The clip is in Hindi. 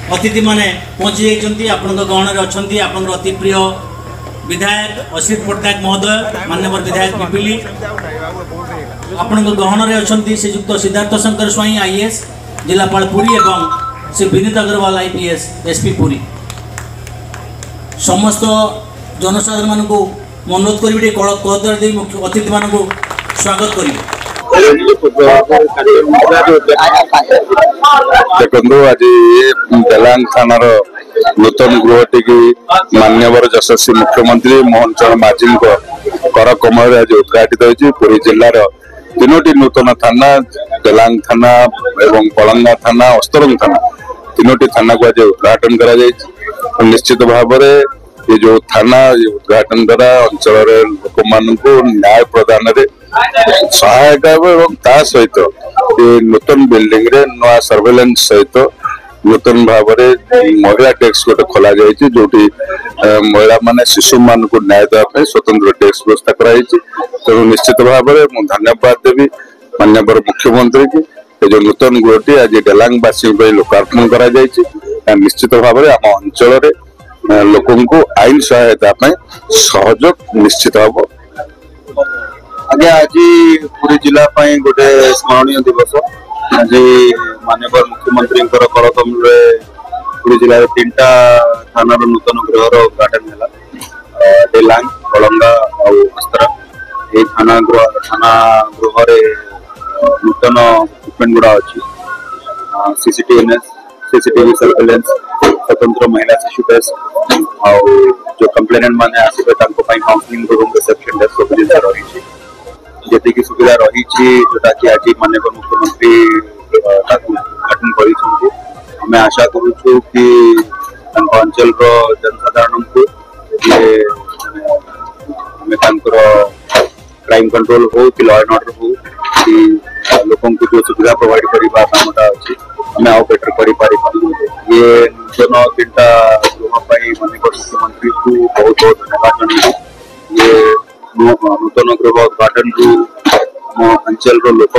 अतिथि माने पहुँची जाइए आपण गहन अच्छा आप अति प्रिय विधायक अश्रित पट्टनायक महोदय माननीय विधायक पिपिली आपण गहन अच्छा श्रीजुक्त सिद्धार्थ शंकर स्वाई आईएएस जिलापाल पुरी एवं श्री विनीत अग्रवाल आईपीएस एसपी पुरी समस्त जनसाधारण मान को अनुरोध करी कदर दे मुख्य अतिथि मान को स्वागत करी देखो आज बेलांग थाना नूतन गृहटी की मान्यवर यशस्वी मुख्यमंत्री मोहन चरण माझी कर कमल आज उद्घाटित होती पुरी जिलार तीनोटी नूतन थाना बेलांग थाना एवं कलंगा थाना अस्तरंग थाना तीनोटी थाना को आज उद्घाटन कर निश्चित भाव ये जो थाना उद्घाटन द्वारा अंचल लोक मान न्याय प्रदान सहायक सहित नूतन बिल्डिंग रे नया सर्वेलेंस सहित नूतन भाव महिला डेस्क गोटे खोल जाए जो महिला माने शिशु मान को न्याय देवाई स्वतंत्र डेस्क व्यवस्था कराई तेणु निश्चित भाव में धन्यवाद देवी माननीय मुख्यमंत्री की जो नूतन गृहटी आज डेलांगवासी लोकार्पण करा निश्चित भाव में आम अंचल लोक आईन सहायता सहयोग निश्चित हम आज्ञा आज पुरी जिला गोटे स्मरणीय दिवस आज माननीय मुख्यमंत्री करकमल पुरी जिले 3टा थाना नूतन गृह उद्घाटन है डेलांग कलंगा और अस्तरा ये थाना गृह नूतन इक्विपमेंट गुड़ा अच्छी सीसीटीवी सर्वेलेंस स्वतंत्र महिला शिशु डेस्क और जो कंप्लेनेंट माने आसिबे तांको पई काउंसलिंग रूम रिसेप्शन डेस्क सब जिन रही जेति की सुविधा रही जोटा कि आज माननीय मुख्यमंत्री उद्घाटन कर आशा करूँ कि अंचल जनसाधारण को क्राइम कंट्रोल हो कि लॉ एंड ऑर्डर हो कि लोक जो सुविधा प्रोवाइड करवा कामटा अच्छी आम आउ बेटर कर ये नूतन 3टा गृह माननीय मुख्यमंत्री को बहुत बहुत धन्यवाद जन ये नूतन गृह उद्घाटन को अंचल लोक